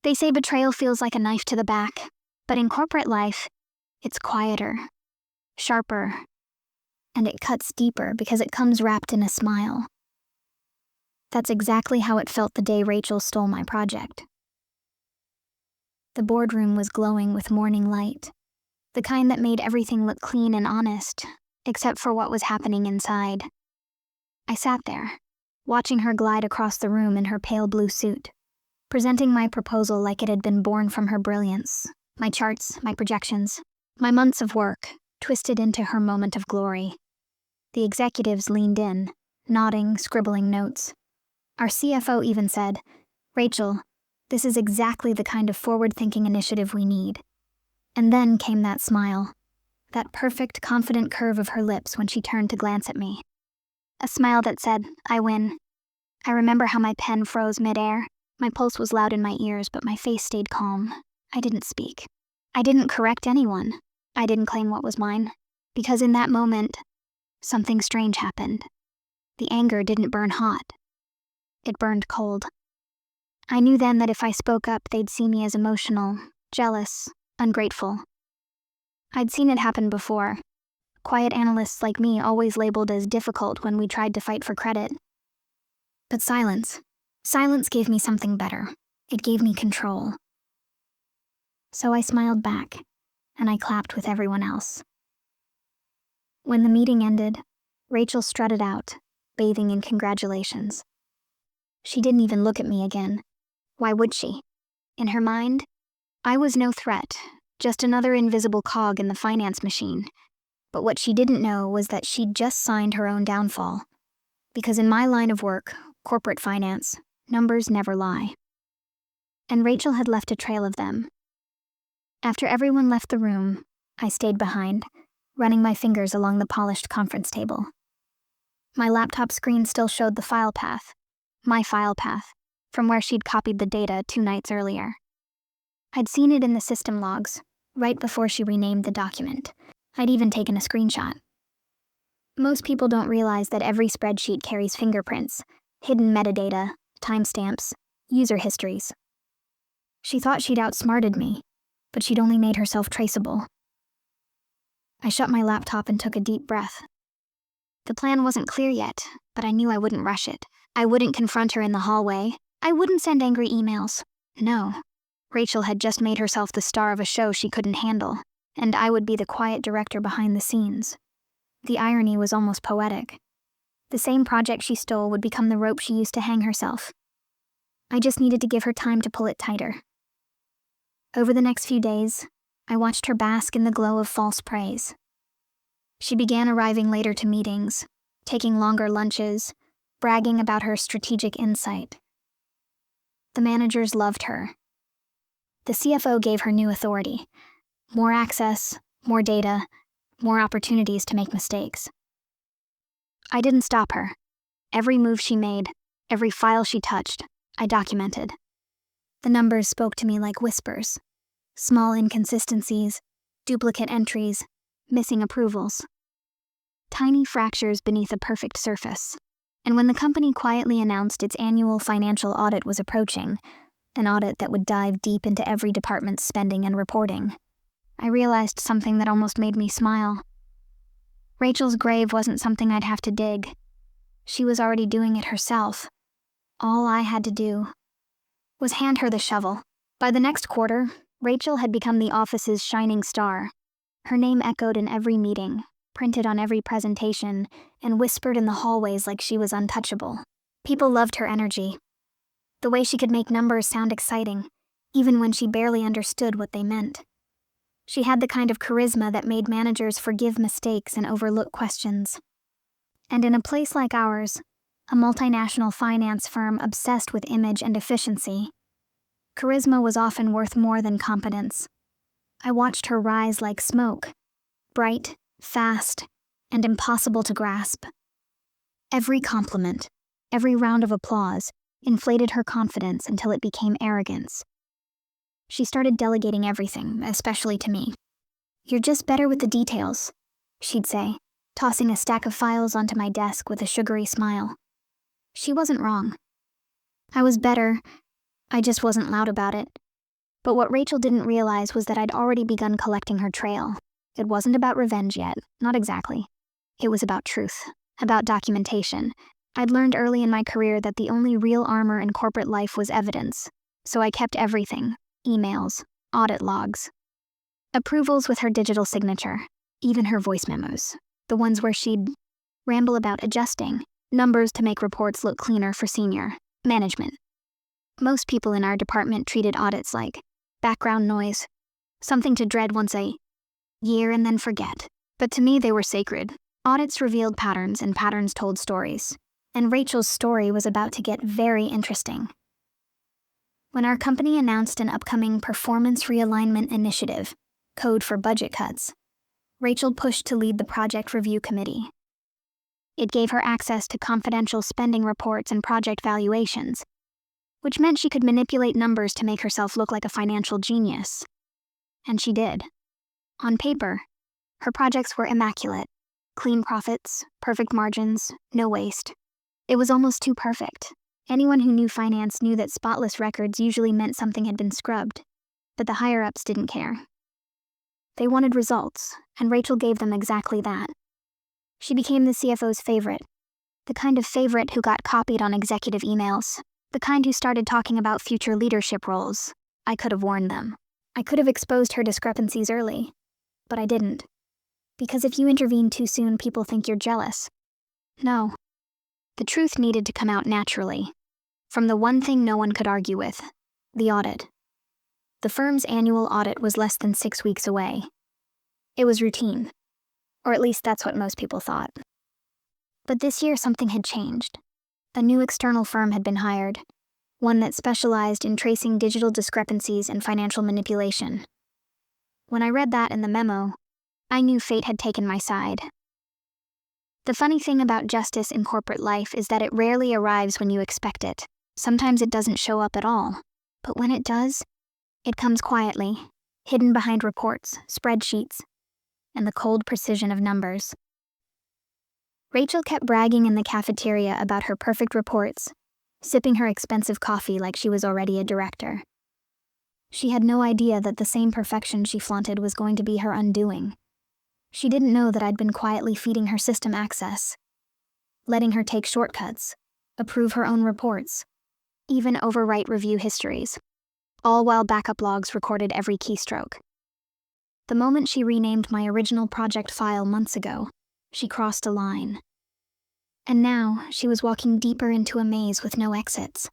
They say betrayal feels like a knife to the back, but in corporate life, it's quieter, sharper, and it cuts deeper because it comes wrapped in a smile. That's exactly how it felt the day Rachel stole my project. The boardroom was glowing with morning light, the kind that made everything look clean and honest, except for what was happening inside. I sat there, watching her glide across the room in her pale blue suit, presenting my proposal like it had been born from her brilliance, my charts, my projections, my months of work, twisted into her moment of glory. The executives leaned in, nodding, scribbling notes. Our CFO even said, "Rachel, this is exactly the kind of forward-thinking initiative we need." And then came that smile, that perfect, confident curve of her lips when she turned to glance at me. A smile that said, "I win." I remember how my pen froze midair. My pulse was loud in my ears, but my face stayed calm. I didn't speak. I didn't correct anyone. I didn't claim what was mine. Because in that moment, something strange happened. The anger didn't burn hot. It burned cold. I knew then that if I spoke up, they'd see me as emotional, jealous, ungrateful. I'd seen it happen before. Quiet analysts like me always labeled as difficult when we tried to fight for credit. But silence gave me something better. It gave me control. So I smiled back, and I clapped with everyone else. When the meeting ended, Rachel strutted out, bathing in congratulations. She didn't even look at me again. Why would she? In her mind, I was no threat, just another invisible cog in the finance machine. But what she didn't know was that she'd just signed her own downfall. Because in my line of work, corporate finance, numbers never lie. And Rachel had left a trail of them. After everyone left the room, I stayed behind, running my fingers along the polished conference table. My laptop screen still showed the file path, my file path, from where she'd copied the data 2 nights earlier. I'd seen it in the system logs, right before she renamed the document. I'd even taken a screenshot. Most people don't realize that every spreadsheet carries fingerprints, hidden metadata, timestamps, user histories. She thought she'd outsmarted me, but she'd only made herself traceable. I shut my laptop and took a deep breath. The plan wasn't clear yet, but I knew I wouldn't rush it. I wouldn't confront her in the hallway. I wouldn't send angry emails. No. Rachel had just made herself the star of a show she couldn't handle, and I would be the quiet director behind the scenes. The irony was almost poetic. The same project she stole would become the rope she used to hang herself. I just needed to give her time to pull it tighter. Over the next few days, I watched her bask in the glow of false praise. She began arriving later to meetings, taking longer lunches, bragging about her strategic insight. The managers loved her. The CFO gave her new authority, more access, more data, more opportunities to make mistakes. I didn't stop her. Every move she made, every file she touched, I documented. The numbers spoke to me like whispers. Small inconsistencies, duplicate entries, missing approvals. Tiny fractures beneath a perfect surface. And when the company quietly announced its annual financial audit was approaching, an audit that would dive deep into every department's spending and reporting, I realized something that almost made me smile. Rachel's grave wasn't something I'd have to dig. She was already doing it herself. All I had to do was hand her the shovel. By the next quarter, Rachel had become the office's shining star. Her name echoed in every meeting, printed on every presentation, and whispered in the hallways like she was untouchable. People loved her energy. The way she could make numbers sound exciting, even when she barely understood what they meant. She had the kind of charisma that made managers forgive mistakes and overlook questions. And in a place like ours, a multinational finance firm obsessed with image and efficiency, charisma was often worth more than competence. I watched her rise like smoke, bright, fast, and impossible to grasp. Every compliment, every round of applause, inflated her confidence until it became arrogance. She started delegating everything, especially to me. "You're just better with the details," she'd say, tossing a stack of files onto my desk with a sugary smile. She wasn't wrong. I was better, I just wasn't loud about it. But what Rachel didn't realize was that I'd already begun collecting her trail. It wasn't about revenge yet, not exactly. It was about truth, about documentation. I'd learned early in my career that the only real armor in corporate life was evidence, so I kept everything: emails, audit logs, approvals with her digital signature, even her voice memos, the ones where she'd ramble about adjusting numbers to make reports look cleaner for senior management. Most people in our department treated audits like background noise, something to dread once a year and then forget. But to me, they were sacred. Audits revealed patterns, and patterns told stories. And Rachel's story was about to get very interesting. When our company announced an upcoming performance realignment initiative, code for budget cuts, Rachel pushed to lead the project review committee. It gave her access to confidential spending reports and project valuations, which meant she could manipulate numbers to make herself look like a financial genius. And she did. On paper, her projects were immaculate. Clean profits, perfect margins, no waste. It was almost too perfect. Anyone who knew finance knew that spotless records usually meant something had been scrubbed, but the higher-ups didn't care. They wanted results, and Rachel gave them exactly that. She became the CFO's favorite, the kind of favorite who got copied on executive emails, the kind who started talking about future leadership roles. I could have warned them. I could have exposed her discrepancies early, but I didn't. Because if you intervene too soon, people think you're jealous. No. The truth needed to come out naturally, from the one thing no one could argue with: the audit. The firm's annual audit was less than 6 weeks away. It was routine, or at least that's what most people thought. But this year something had changed. A new external firm had been hired, one that specialized in tracing digital discrepancies and financial manipulation. When I read that in the memo, I knew fate had taken my side. The funny thing about justice in corporate life is that it rarely arrives when you expect it. Sometimes it doesn't show up at all. But when it does, it comes quietly, hidden behind reports, spreadsheets, and the cold precision of numbers. Rachel kept bragging in the cafeteria about her perfect reports, sipping her expensive coffee like she was already a director. She had no idea that the same perfection she flaunted was going to be her undoing. She didn't know that I'd been quietly feeding her system access, letting her take shortcuts, approve her own reports, even overwrite review histories, all while backup logs recorded every keystroke. The moment she renamed my original project file months ago, she crossed a line. And now, she was walking deeper into a maze with no exits.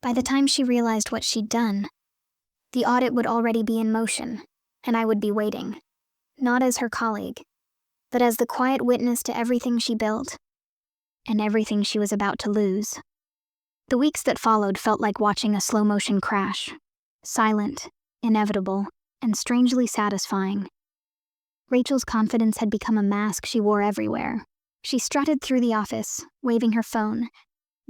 By the time she realized what she'd done, the audit would already be in motion, and I would be waiting, not as her colleague, but as the quiet witness to everything she built, and everything she was about to lose. The weeks that followed felt like watching a slow-motion crash, silent, inevitable, and strangely satisfying. Rachel's confidence had become a mask she wore everywhere. She strutted through the office, waving her phone,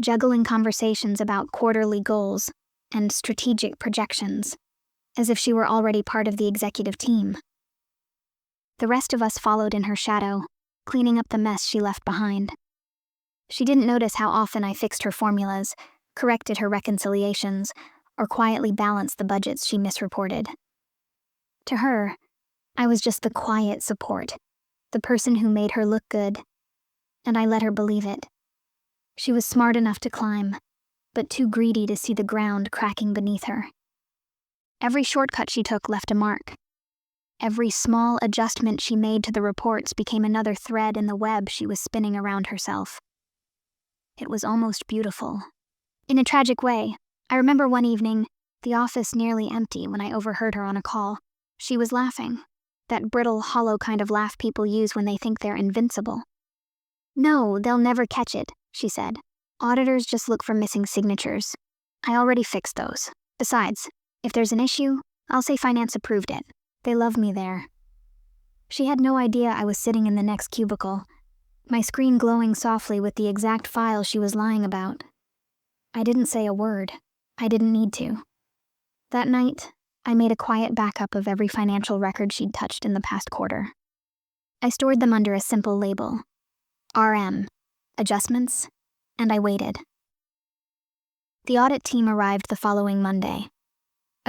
juggling conversations about quarterly goals and strategic projections, as if she were already part of the executive team. The rest of us followed in her shadow, cleaning up the mess she left behind. She didn't notice how often I fixed her formulas, corrected her reconciliations, or quietly balanced the budgets she misreported. To her, I was just the quiet support, the person who made her look good, and I let her believe it. She was smart enough to climb, but too greedy to see the ground cracking beneath her. Every shortcut she took left a mark. Every small adjustment she made to the reports became another thread in the web she was spinning around herself. It was almost beautiful. In a tragic way, I remember one evening, the office nearly empty, when I overheard her on a call. She was laughing, that brittle, hollow kind of laugh people use when they think they're invincible. "No, they'll never catch it," she said. "Auditors just look for missing signatures. I already fixed those. Besides, if there's an issue, I'll say finance approved it. They love me there." She had no idea I was sitting in the next cubicle, my screen glowing softly with the exact file she was lying about. I didn't say a word. I didn't need to. That night, I made a quiet backup of every financial record she'd touched in the past quarter. I stored them under a simple label: RM, adjustments, and I waited. The audit team arrived the following Monday.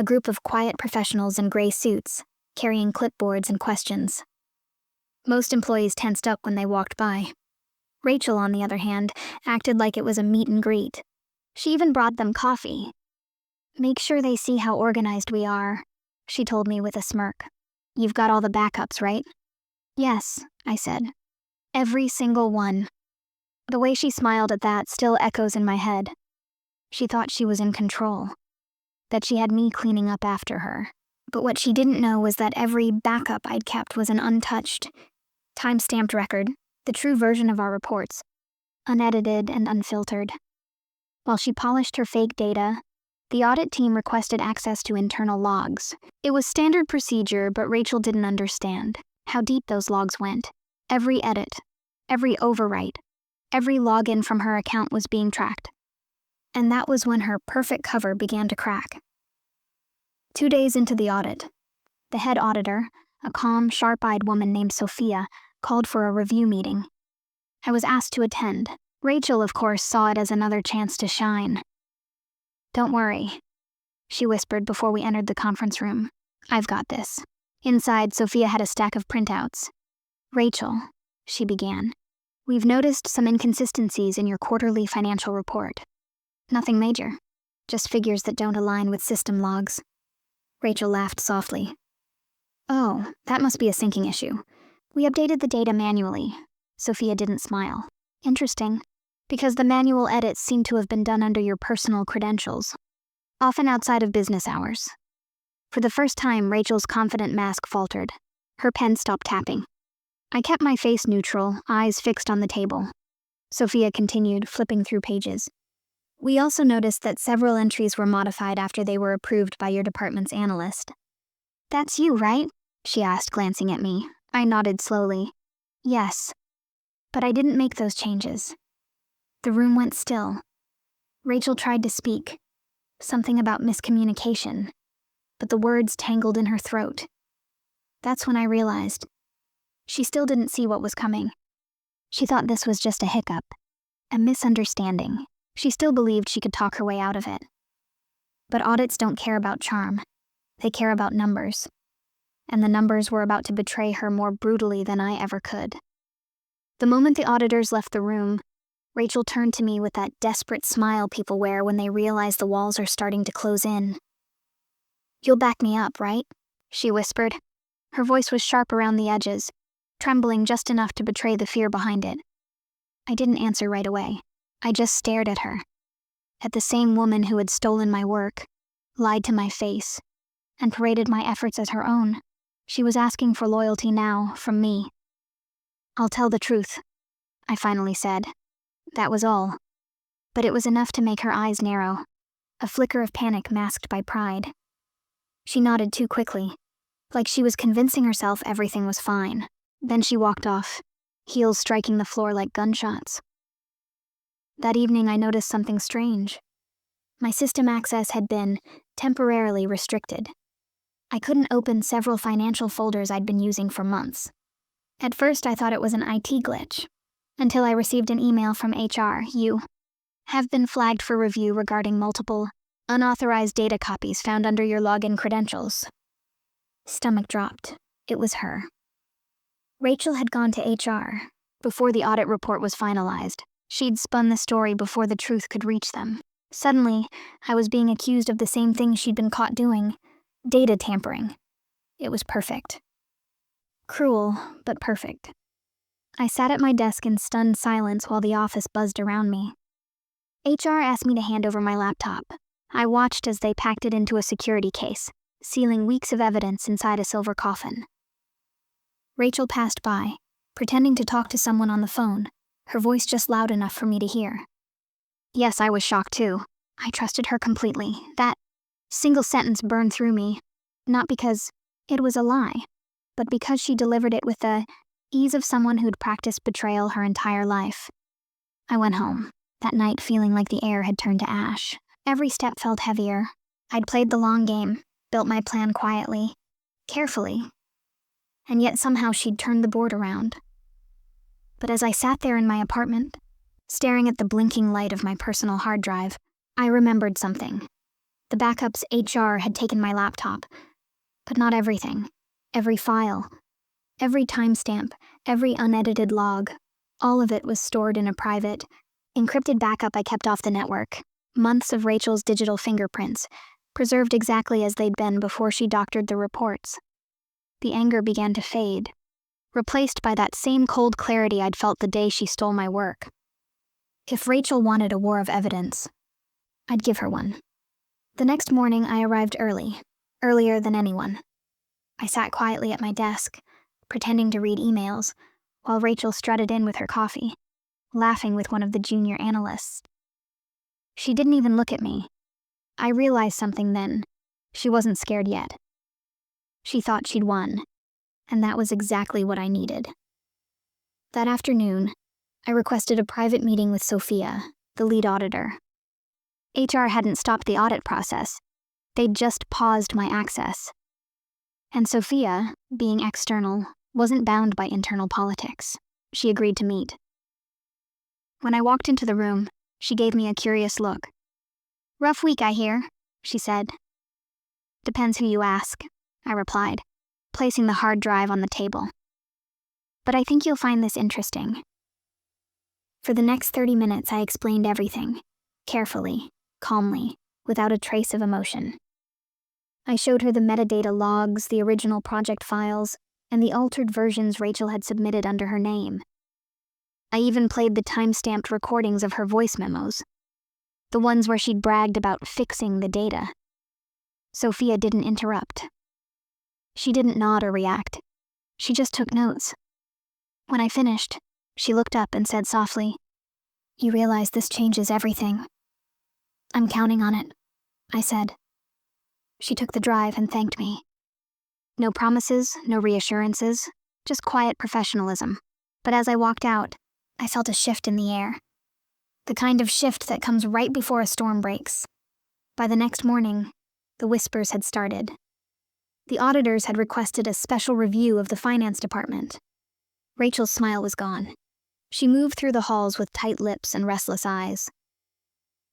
a group of quiet professionals in gray suits, carrying clipboards and questions. Most employees tensed up when they walked by. Rachel, on the other hand, acted like it was a meet and greet. She even brought them coffee. "Make sure they see how organized we are," she told me with a smirk. "You've got all the backups, right?" "Yes," I said. "Every single one." The way she smiled at that still echoes in my head. She thought she was in control, that she had me cleaning up after her. But what she didn't know was that every backup I'd kept was an untouched, time-stamped record, the true version of our reports, unedited and unfiltered. While she polished her fake data, the audit team requested access to internal logs. It was standard procedure, but Rachel didn't understand how deep those logs went. Every edit, every overwrite, every login from her account was being tracked. And that was when her perfect cover began to crack. 2 days into the audit, the head auditor, a calm, sharp-eyed woman named Sophia, called for a review meeting. I was asked to attend. Rachel, of course, saw it as another chance to shine. "Don't worry," she whispered before we entered the conference room. "I've got this." Inside, Sophia had a stack of printouts. "Rachel," she began, "we've noticed some inconsistencies in your quarterly financial report. Nothing major, just figures that don't align with system logs." Rachel laughed softly. "Oh, that must be a syncing issue. We updated the data manually." Sophia didn't smile. "Interesting, because the manual edits seem to have been done under your personal credentials, often outside of business hours." For the first time, Rachel's confident mask faltered. Her pen stopped tapping. I kept my face neutral, eyes fixed on the table. Sophia continued, flipping through pages. "We also noticed that several entries were modified after they were approved by your department's analyst." "That's you, right?" she asked, glancing at me. I nodded slowly. "Yes. But I didn't make those changes." The room went still. Rachel tried to speak. Something about miscommunication. But the words tangled in her throat. That's when I realized. She still didn't see what was coming. She thought this was just a hiccup. A misunderstanding. She still believed she could talk her way out of it. But audits don't care about charm. They care about numbers. And the numbers were about to betray her more brutally than I ever could. The moment the auditors left the room, Rachel turned to me with that desperate smile people wear when they realize the walls are starting to close in. "You'll back me up, right?" she whispered. Her voice was sharp around the edges, trembling just enough to betray the fear behind it. I didn't answer right away. I just stared at her. At the same woman who had stolen my work, lied to my face, and paraded my efforts as her own. She was asking for loyalty now, from me. "I'll tell the truth," I finally said. That was all. But it was enough to make her eyes narrow, a flicker of panic masked by pride. She nodded too quickly, like she was convincing herself everything was fine. Then she walked off, heels striking the floor like gunshots. That evening I noticed something strange. My system access had been temporarily restricted. I couldn't open several financial folders I'd been using for months. At first I thought it was an IT glitch, until I received an email from HR. "You have been flagged for review regarding multiple, unauthorized data copies found under your login credentials." Stomach dropped. It was her. Rachel had gone to HR before the audit report was finalized. She'd spun the story before the truth could reach them. Suddenly, I was being accused of the same thing she'd been caught doing: data tampering. It was perfect. Cruel, but perfect. I sat at my desk in stunned silence while the office buzzed around me. HR asked me to hand over my laptop. I watched as they packed it into a security case, sealing weeks of evidence inside a silver coffin. Rachel passed by, pretending to talk to someone on the phone, her voice just loud enough for me to hear. Yes, I was shocked too. I trusted her completely. That single sentence burned through me, not because it was a lie, but because she delivered it with the ease of someone who'd practiced betrayal her entire life. I went home, that night feeling like the air had turned to ash. Every step felt heavier. I'd played the long game, built my plan quietly, carefully, and yet somehow she'd turned the board around. But as I sat there in my apartment, staring at the blinking light of my personal hard drive, I remembered something. The backups HR had taken my laptop, but not everything. Every file, every timestamp, every unedited log, all of it was stored in a private, encrypted backup I kept off the network. Months of Rachel's digital fingerprints, preserved exactly as they'd been before she doctored the reports. The anger began to fade, replaced by that same cold clarity I'd felt the day she stole my work. If Rachel wanted a war of evidence, I'd give her one. The next morning, I arrived early, earlier than anyone. I sat quietly at my desk, pretending to read emails, while Rachel strutted in with her coffee, laughing with one of the junior analysts. She didn't even look at me. I realized something then. She wasn't scared yet. She thought she'd won, and that was exactly what I needed. That afternoon, I requested a private meeting with Sophia, the lead auditor. HR hadn't stopped the audit process. They'd just paused my access. And Sophia, being external, wasn't bound by internal politics. She agreed to meet. When I walked into the room, she gave me a curious look. "Rough week, I hear," she said. "Depends who you ask," I replied, placing the hard drive on the table. "But I think you'll find this interesting." For the next 30 minutes, I explained everything, carefully, calmly, without a trace of emotion. I showed her the metadata logs, the original project files, and the altered versions Rachel had submitted under her name. I even played the time-stamped recordings of her voice memos, the ones where she'd bragged about fixing the data. Sophia didn't interrupt. She didn't nod or react. She just took notes. When I finished, she looked up and said softly, "You realize this changes everything." "I'm counting on it," I said. She took the drive and thanked me. No promises, no reassurances, just quiet professionalism. But as I walked out, I felt a shift in the air. The kind of shift that comes right before a storm breaks. By the next morning, the whispers had started. The auditors had requested a special review of the finance department. Rachel's smile was gone. She moved through the halls with tight lips and restless eyes.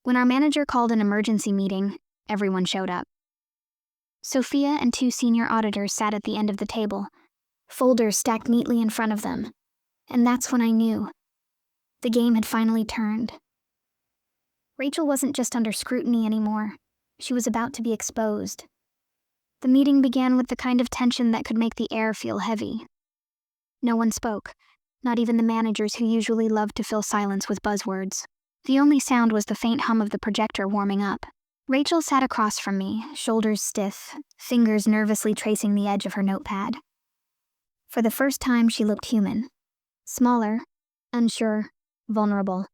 When our manager called an emergency meeting, everyone showed up. Sophia and 2 senior auditors sat at the end of the table, folders stacked neatly in front of them. And that's when I knew. The game had finally turned. Rachel wasn't just under scrutiny anymore. She was about to be exposed. The meeting began with the kind of tension that could make the air feel heavy. No one spoke, not even the managers who usually loved to fill silence with buzzwords. The only sound was the faint hum of the projector warming up. Rachel sat across from me, shoulders stiff, fingers nervously tracing the edge of her notepad. For the first time, she looked human. Smaller, unsure, vulnerable.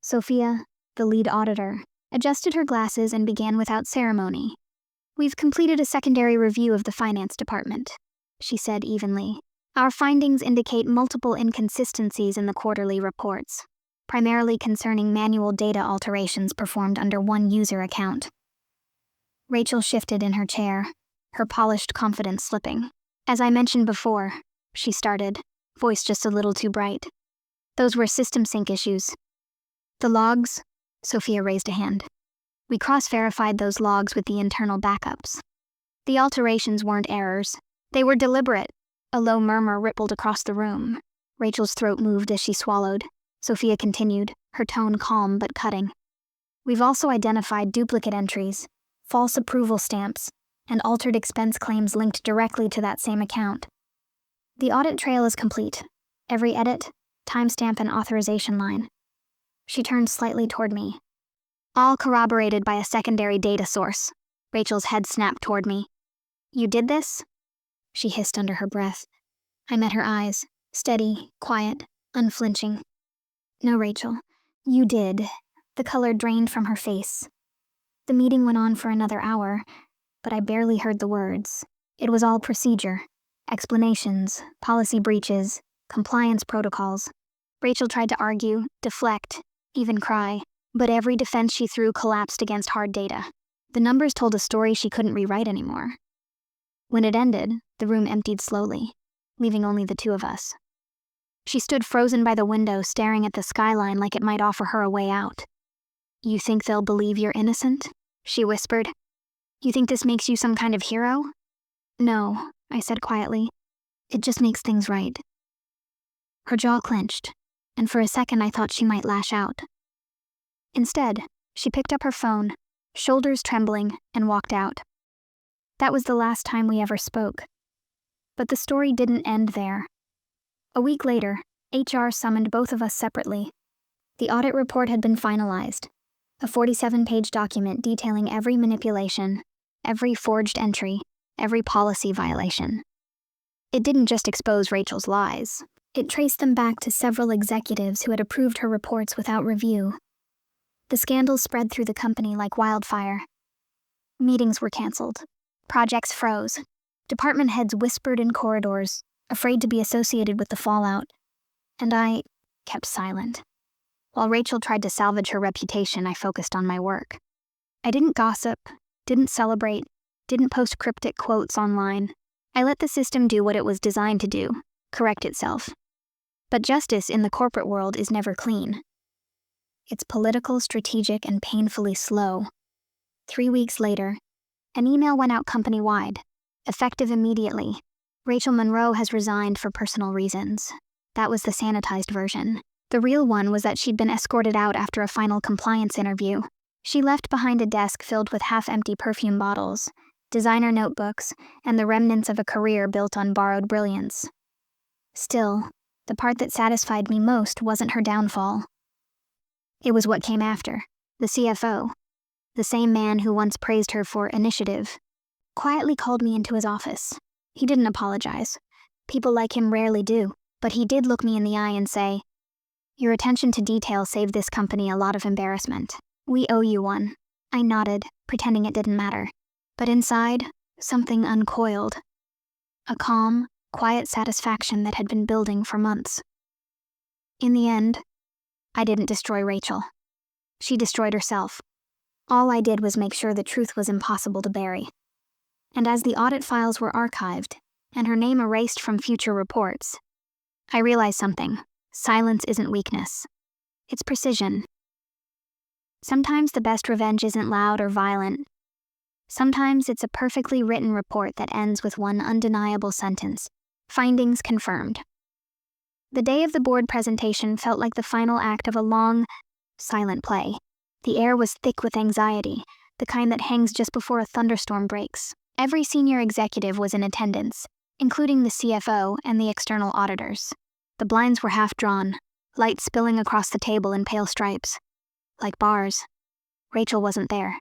Sophia, the lead auditor, adjusted her glasses and began without ceremony. "We've completed a secondary review of the finance department," she said evenly. "Our findings indicate multiple inconsistencies in the quarterly reports, primarily concerning manual data alterations performed under one user account." Rachel shifted in her chair, her polished confidence slipping. "As I mentioned before," she started, voice just a little too bright. "Those were system sync issues." "The logs?" Sophia raised a hand. "We cross-verified those logs with the internal backups. The alterations weren't errors. They were deliberate." A low murmur rippled across the room. Rachel's throat moved as she swallowed. Sophia continued, her tone calm but cutting. "We've also identified duplicate entries, false approval stamps, and altered expense claims linked directly to that same account. The audit trail is complete. Every edit, timestamp, and authorization line." She turned slightly toward me. "All corroborated by a secondary data source." Rachel's head snapped toward me. "You did this?" She hissed under her breath. I met her eyes, steady, quiet, unflinching. "No, Rachel, you did." The color drained from her face. The meeting went on for another hour, but I barely heard the words. It was all procedure. Explanations, policy breaches, compliance protocols. Rachel tried to argue, deflect, even cry, but every defense she threw collapsed against hard data. The numbers told a story she couldn't rewrite anymore. When it ended, the room emptied slowly, leaving only the 2 of us. She stood frozen by the window, staring at the skyline like it might offer her a way out. "You think they'll believe you're innocent?" she whispered. "You think this makes you some kind of hero?" "No," I said quietly. "It just makes things right." Her jaw clenched, and for a second I thought she might lash out. Instead, she picked up her phone, shoulders trembling, and walked out. That was the last time we ever spoke. But the story didn't end there. A week later, HR summoned both of us separately. The audit report had been finalized, a 47-page document detailing every manipulation, every forged entry, every policy violation. It didn't just expose Rachel's lies. It traced them back to several executives who had approved her reports without review. The scandals spread through the company like wildfire. Meetings were canceled. Projects froze. Department heads whispered in corridors, afraid to be associated with the fallout. And I kept silent. While Rachel tried to salvage her reputation, I focused on my work. I didn't gossip, didn't celebrate, didn't post cryptic quotes online. I let the system do what it was designed to do, correct itself. But justice in the corporate world is never clean. It's political, strategic, and painfully slow. 3 weeks later, an email went out company-wide, effective immediately. Rachel Monroe has resigned for personal reasons. That was the sanitized version. The real one was that she'd been escorted out after a final compliance interview. She left behind a desk filled with half-empty perfume bottles, designer notebooks, and the remnants of a career built on borrowed brilliance. Still, the part that satisfied me most wasn't her downfall. It was what came after. The CFO, the same man who once praised her for initiative, quietly called me into his office. He didn't apologize. People like him rarely do, but he did look me in the eye and say, "Your attention to detail saved this company a lot of embarrassment. We owe you one." I nodded, pretending it didn't matter. But inside, something uncoiled. A calm, quiet satisfaction that had been building for months. In the end, I didn't destroy Rachel. She destroyed herself. All I did was make sure the truth was impossible to bury. And as the audit files were archived, and her name erased from future reports, I realized something. Silence isn't weakness. It's precision. Sometimes the best revenge isn't loud or violent. Sometimes it's a perfectly written report that ends with one undeniable sentence. Findings confirmed. The day of the board presentation felt like the final act of a long, silent play. The air was thick with anxiety, the kind that hangs just before a thunderstorm breaks. Every senior executive was in attendance, including the CFO and the external auditors. The blinds were half drawn, light spilling across the table in pale stripes. Like bars. Rachel wasn't there.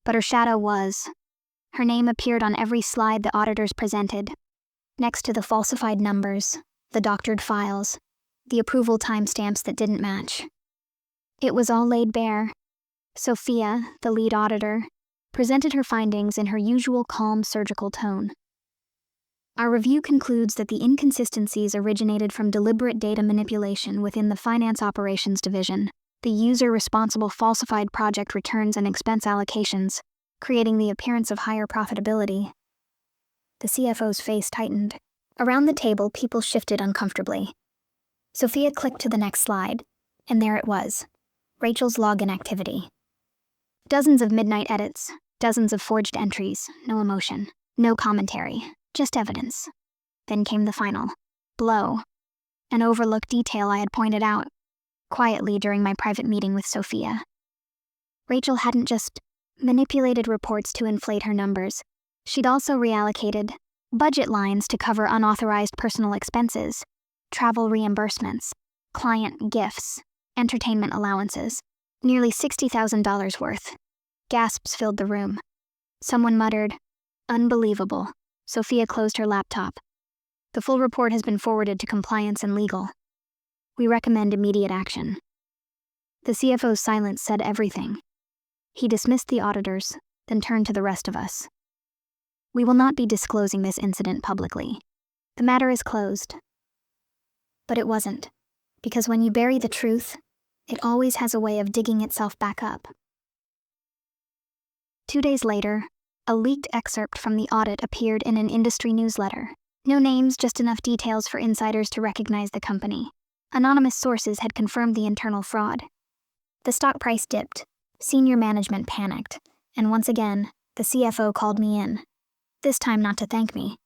But her shadow was. Her name appeared on every slide the auditors presented, next to the falsified numbers, the doctored files, the approval timestamps that didn't match. It was all laid bare. Sophia, the lead auditor, presented her findings in her usual calm surgical tone. Our review concludes that the inconsistencies originated from deliberate data manipulation within the Finance Operations Division. The user responsible falsified project returns and expense allocations, creating the appearance of higher profitability. The CFO's face tightened. Around the table, people shifted uncomfortably. Sophia clicked to the next slide, and there it was. Rachel's login activity. Dozens of midnight edits, dozens of forged entries, no emotion, no commentary, just evidence. Then came the final blow, an overlooked detail I had pointed out quietly during my private meeting with Sophia. Rachel hadn't just manipulated reports to inflate her numbers. She'd also reallocated budget lines to cover unauthorized personal expenses, travel reimbursements, client gifts, entertainment allowances, nearly $60,000 worth. Gasps filled the room. Someone muttered, "Unbelievable." Sophia closed her laptop. "The full report has been forwarded to compliance and legal. We recommend immediate action." The CFO's silence said everything. He dismissed the auditors, then turned to the rest of us. "We will not be disclosing this incident publicly. The matter is closed." But it wasn't, because when you bury the truth, it always has a way of digging itself back up. 2 days later, a leaked excerpt from the audit appeared in an industry newsletter. No names, just enough details for insiders to recognize the company. Anonymous sources had confirmed the internal fraud. The stock price dipped, Senior management panicked, and once again, the CFO called me in. This time not to thank me,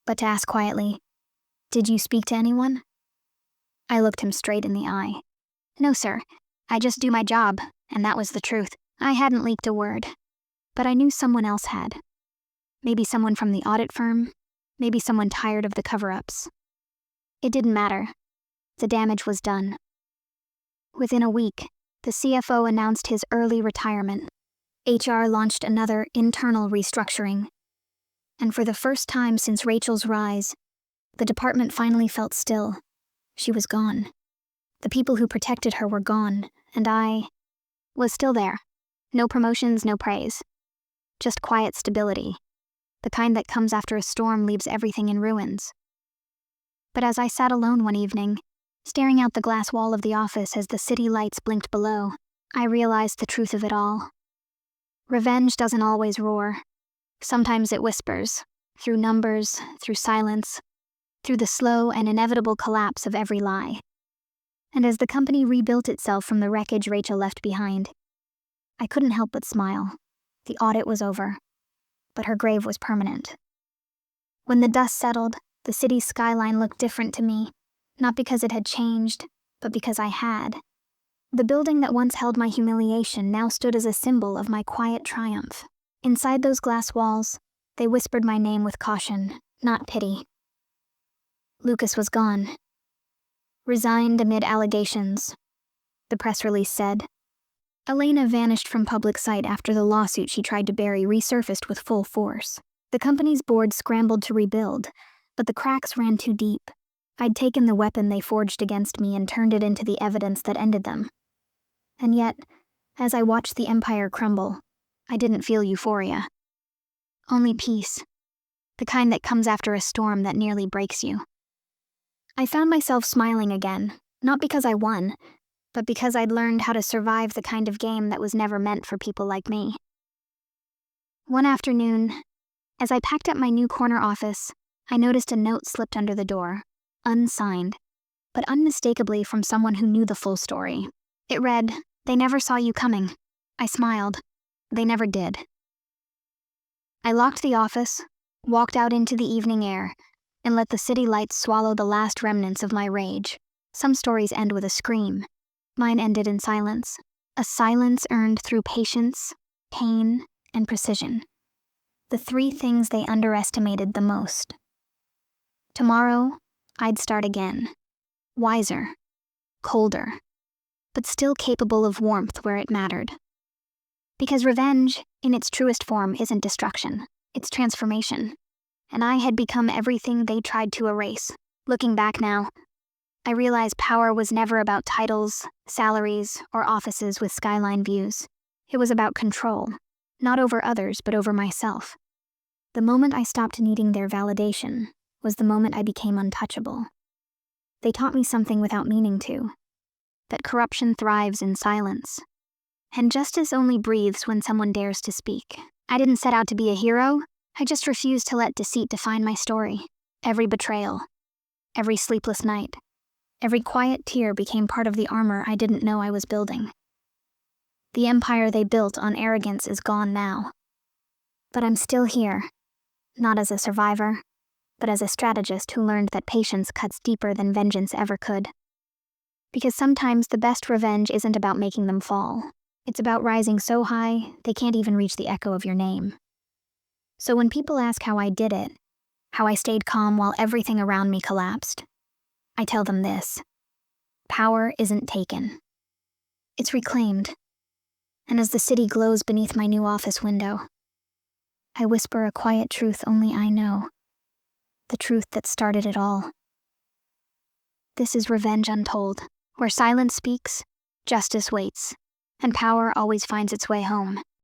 but to ask quietly, "Did you speak to anyone?" I looked him straight in the eye. "No, sir. I just do my job, and that was the truth. I hadn't leaked a word. But I knew someone else had. Maybe someone from the audit firm, maybe someone tired of the cover-ups. It didn't matter. The damage was done." Within a week, the CFO announced his early retirement. HR launched another internal restructuring. And for the first time since Rachel's rise, the department finally felt still. She was gone. The people who protected her were gone, and I was still there. No promotions, no praise. Just quiet stability. The kind that comes after a storm leaves everything in ruins. But as I sat alone one evening, staring out the glass wall of the office as the city lights blinked below, I realized the truth of it all. Revenge doesn't always roar. Sometimes it whispers, through numbers, through silence, through the slow and inevitable collapse of every lie. And as the company rebuilt itself from the wreckage Rachel left behind, I couldn't help but smile. The audit was over, but her grave was permanent. When the dust settled, the city's skyline looked different to me, not because it had changed, but because I had. The building that once held my humiliation now stood as a symbol of my quiet triumph. Inside those glass walls, they whispered my name with caution, not pity. Lucas was gone. Resigned amid allegations, the press release said. Elena vanished from public sight after the lawsuit she tried to bury resurfaced with full force. The company's board scrambled to rebuild, but the cracks ran too deep. I'd taken the weapon they forged against me and turned it into the evidence that ended them. And yet, as I watched the empire crumble, I didn't feel euphoria. Only peace. The kind that comes after a storm that nearly breaks you. I found myself smiling again, not because I won, but because I'd learned how to survive the kind of game that was never meant for people like me. One afternoon, as I packed up my new corner office, I noticed a note slipped under the door, unsigned, but unmistakably from someone who knew the full story. It read, "They never saw you coming." I smiled. They never did. I locked the office, walked out into the evening air, and let the city lights swallow the last remnants of my rage. Some stories end with a scream. Mine ended in silence. A silence earned through patience, pain, and precision. The three things they underestimated the most. Tomorrow, I'd start again. Wiser, colder, but still capable of warmth where it mattered. Because revenge, in its truest form, isn't destruction, it's transformation. And I had become everything they tried to erase. Looking back now, I realize power was never about titles, salaries, or offices with skyline views. It was about control, not over others, but over myself. The moment I stopped needing their validation was the moment I became untouchable. They taught me something without meaning to, that corruption thrives in silence, and justice only breathes when someone dares to speak. I didn't set out to be a hero, I just refused to let deceit define my story. Every betrayal, every sleepless night, every quiet tear became part of the armor I didn't know I was building. The empire they built on arrogance is gone now. But I'm still here, not as a survivor, but as a strategist who learned that patience cuts deeper than vengeance ever could. Because sometimes the best revenge isn't about making them fall. It's about rising so high, they can't even reach the echo of your name. So when people ask how I did it, how I stayed calm while everything around me collapsed, I tell them this: power isn't taken. It's reclaimed. And as the city glows beneath my new office window, I whisper a quiet truth only I know. The truth that started it all. This is Revenge Untold, where silence speaks, justice waits, and power always finds its way home.